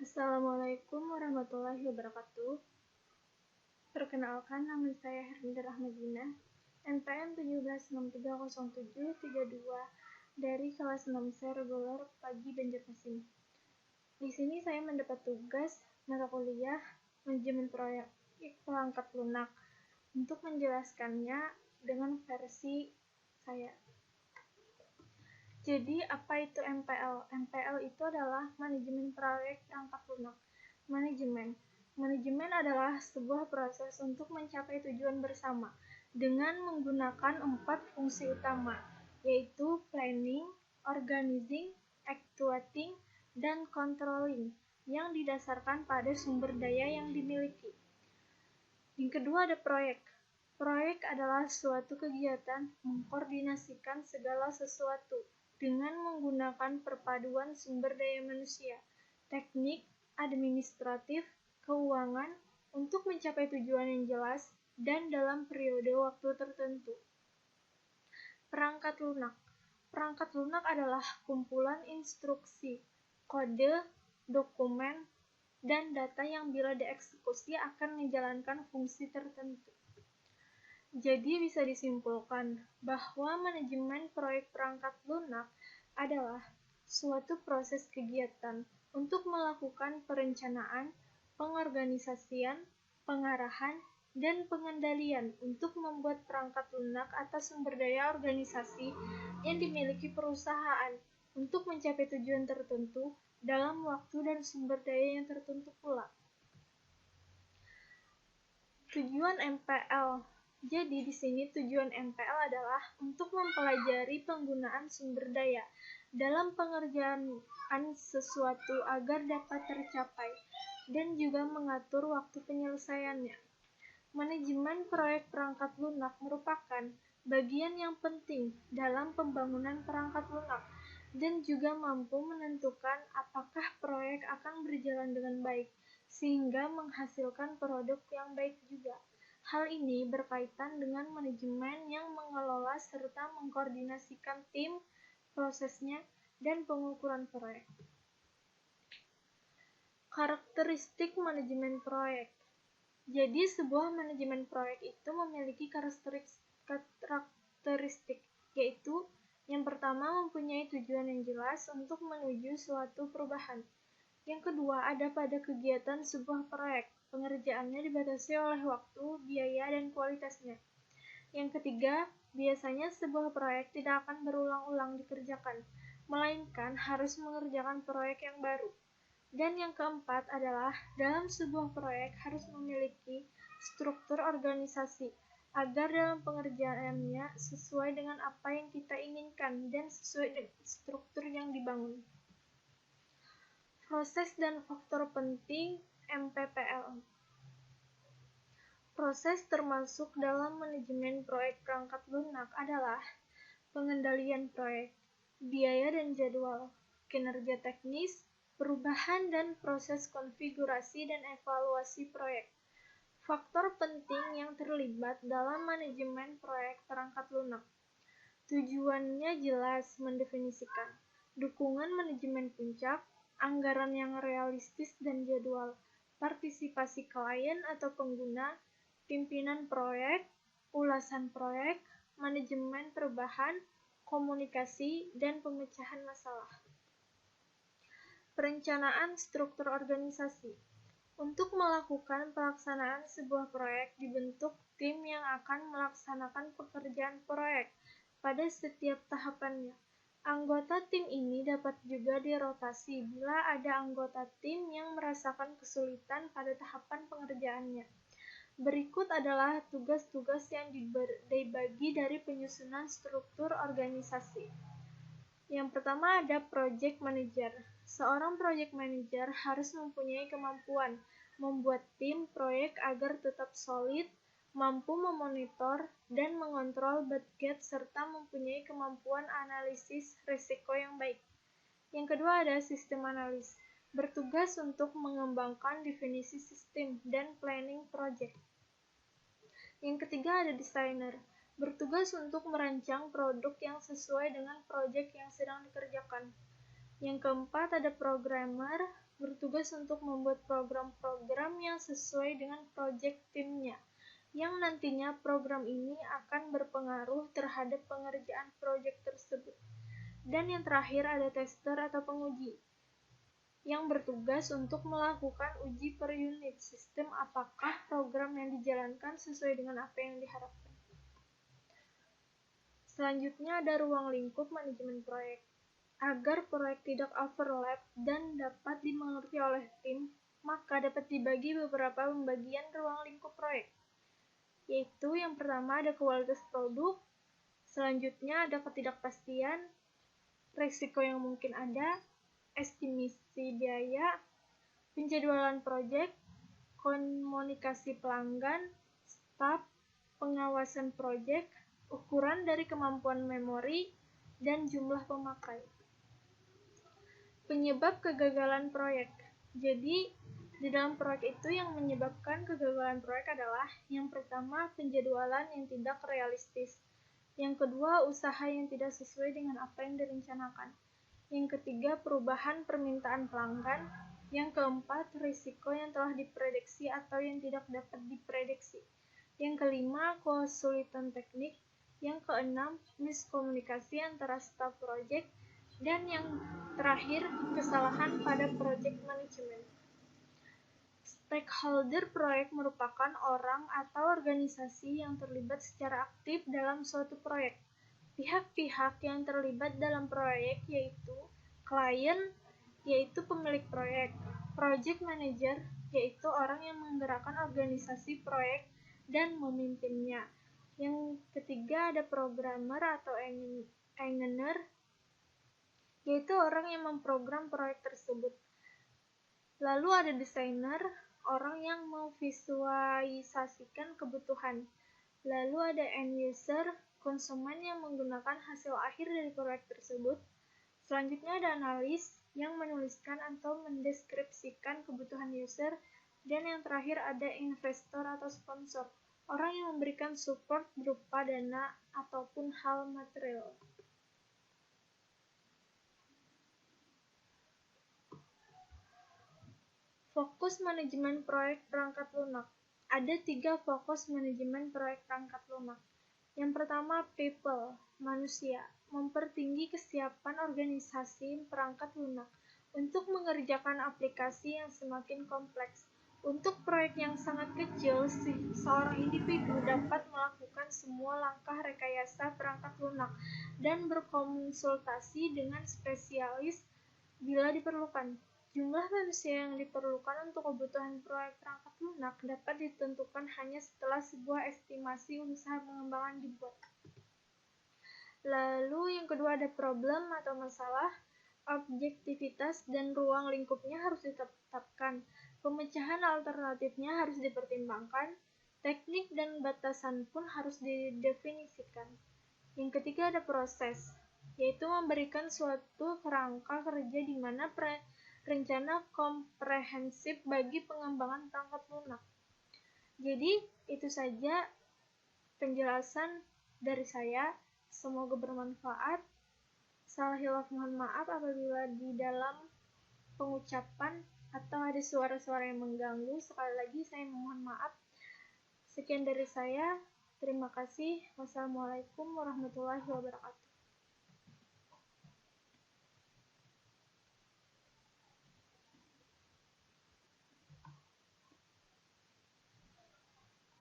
Assalamualaikum warahmatullahi wabarakatuh. Perkenalkan, nama saya Herminda Rahmadina, NPM 17630732 dari kelas 6C reguler Pagi Banjarmasin. Di sini saya mendapat tugas mata kuliah manajemen proyek perangkat lunak. Untuk menjelaskannya dengan versi saya. Jadi, apa itu MPL? MPL itu adalah manajemen proyek perangkat lunak. Manajemen adalah sebuah proses untuk mencapai tujuan bersama dengan menggunakan 4 fungsi utama, yaitu planning, organizing, actuating, dan controlling, yang didasarkan pada sumber daya yang dimiliki. Yang kedua ada proyek. Proyek adalah suatu kegiatan mengkoordinasikan segala sesuatu dengan menggunakan perpaduan sumber daya manusia, teknik, administratif, keuangan, untuk mencapai tujuan yang jelas dan dalam periode waktu tertentu. Perangkat lunak. Perangkat lunak adalah kumpulan instruksi, kode, dokumen, dan data yang bila dieksekusi akan menjalankan fungsi tertentu. Jadi bisa disimpulkan bahwa manajemen proyek perangkat lunak adalah suatu proses kegiatan untuk melakukan perencanaan, pengorganisasian, pengarahan, dan pengendalian untuk membuat perangkat lunak atas sumber daya organisasi yang dimiliki perusahaan untuk mencapai tujuan tertentu dalam waktu dan sumber daya yang tertentu pula. Tujuan MPL. Jadi di sini tujuan MPL adalah untuk mempelajari penggunaan sumber daya dalam pengerjaan sesuatu agar dapat tercapai dan juga mengatur waktu penyelesaiannya. Manajemen proyek perangkat lunak merupakan bagian yang penting dalam pembangunan perangkat lunak dan juga mampu menentukan apakah proyek akan berjalan dengan baik sehingga menghasilkan produk yang baik juga. Hal ini berkaitan dengan manajemen yang mengelola serta mengkoordinasikan tim, prosesnya, dan pengukuran proyek. Karakteristik manajemen proyek. Jadi, sebuah manajemen proyek itu memiliki karakteristik, yaitu yang pertama mempunyai tujuan yang jelas untuk menuju suatu perubahan. Yang kedua, ada pada kegiatan sebuah proyek. Pengerjaannya dibatasi oleh waktu, biaya, dan kualitasnya. Yang ketiga, biasanya sebuah proyek tidak akan berulang-ulang dikerjakan, melainkan harus mengerjakan proyek yang baru. Dan yang keempat adalah, dalam sebuah proyek harus memiliki struktur organisasi, agar dalam pengerjaannya sesuai dengan apa yang kita inginkan dan sesuai dengan struktur yang dibangun. Proses dan faktor penting MPPL. Proses termasuk dalam manajemen proyek perangkat lunak adalah pengendalian proyek, biaya dan jadwal, kinerja teknis, perubahan dan proses konfigurasi dan evaluasi proyek. Faktor penting yang terlibat dalam manajemen proyek perangkat lunak. Tujuannya jelas mendefinisikan, dukungan manajemen puncak, anggaran yang realistis dan jadwal, partisipasi klien atau pengguna, pimpinan proyek, ulasan proyek, manajemen perubahan, komunikasi, dan pemecahan masalah. Perencanaan struktur organisasi. Untuk melakukan pelaksanaan sebuah proyek, dibentuk tim yang akan melaksanakan pekerjaan proyek pada setiap tahapannya. Anggota tim ini dapat juga dirotasi bila ada anggota tim yang merasakan kesulitan pada tahapan pengerjaannya. Berikut adalah tugas-tugas yang dibagi dari penyusunan struktur organisasi. Yang pertama ada project manager. Seorang project manager harus mempunyai kemampuan membuat tim proyek agar tetap solid, mampu memonitor dan mengontrol budget serta mempunyai kemampuan analisis risiko yang baik. Yang kedua ada sistem analis, bertugas untuk mengembangkan definisi sistem dan planning project. Yang ketiga ada desainer, bertugas untuk merancang produk yang sesuai dengan proyek yang sedang dikerjakan. Yang keempat ada programmer, bertugas untuk membuat program-program yang sesuai dengan proyek timnya, yang nantinya program ini akan berpengaruh terhadap pengerjaan proyek tersebut. Dan yang terakhir ada tester atau penguji, yang bertugas untuk melakukan uji per unit sistem apakah program yang dijalankan sesuai dengan apa yang diharapkan. Selanjutnya ada ruang lingkup manajemen proyek. Agar proyek tidak overlap dan dapat dimengerti oleh tim, maka dapat dibagi beberapa pembagian ruang lingkup proyek, yaitu yang pertama ada kualitas produk, selanjutnya ada ketidakpastian, risiko yang mungkin ada, estimasi biaya, penjadwalan proyek, komunikasi pelanggan, staf, pengawasan proyek, ukuran dari kemampuan memori, dan jumlah pemakai. Penyebab kegagalan proyek. Jadi, di dalam proyek itu yang menyebabkan kegagalan proyek adalah yang pertama, penjadwalan yang tidak realistis. Yang kedua, usaha yang tidak sesuai dengan apa yang direncanakan. Yang ketiga, perubahan permintaan pelanggan. Yang keempat, risiko yang telah diprediksi atau yang tidak dapat diprediksi. Yang kelima, kesulitan teknik. Yang keenam, miskomunikasi antara staf proyek. Dan yang terakhir, kesalahan pada project management. Stakeholder proyek merupakan orang atau organisasi yang terlibat secara aktif dalam suatu proyek. Pihak-pihak yang terlibat dalam proyek yaitu klien, yaitu pemilik proyek, project manager, yaitu orang yang menggerakkan organisasi proyek dan memimpinnya. Yang ketiga ada programmer atau engineer, yaitu orang yang memprogram proyek tersebut. Lalu ada desainer, orang yang memvisualisasikan kebutuhan. Lalu ada end user, konsumen yang menggunakan hasil akhir dari proyek tersebut. Selanjutnya ada analis, yang menuliskan atau mendeskripsikan kebutuhan user. Dan yang terakhir ada investor atau sponsor, orang yang memberikan support berupa dana ataupun hal material. Fokus manajemen proyek perangkat lunak. Ada 3 fokus manajemen proyek perangkat lunak. Yang pertama, people, manusia, mempertinggi kesiapan organisasi perangkat lunak untuk mengerjakan aplikasi yang semakin kompleks. Untuk proyek yang sangat kecil, seorang individu dapat melakukan semua langkah rekayasa perangkat lunak dan berkonsultasi dengan spesialis bila diperlukan. Jumlah manusia yang diperlukan untuk kebutuhan proyek perangkat lunak dapat ditentukan hanya setelah sebuah estimasi usaha pengembangan dibuat. Lalu yang kedua ada problem atau masalah, objektivitas dan ruang lingkupnya harus ditetapkan, pemecahan alternatifnya harus dipertimbangkan, teknik dan batasan pun harus didefinisikan. Yang ketiga ada proses, yaitu memberikan suatu kerangka kerja di mana rencana komprehensif bagi pengembangan perangkat lunak. Jadi, itu saja penjelasan dari saya. Semoga bermanfaat. Salah hilaf mohon maaf apabila di dalam pengucapan atau ada suara-suara yang mengganggu. Sekali lagi saya mohon maaf. Sekian dari saya. Terima kasih. Wassalamualaikum warahmatullahi wabarakatuh.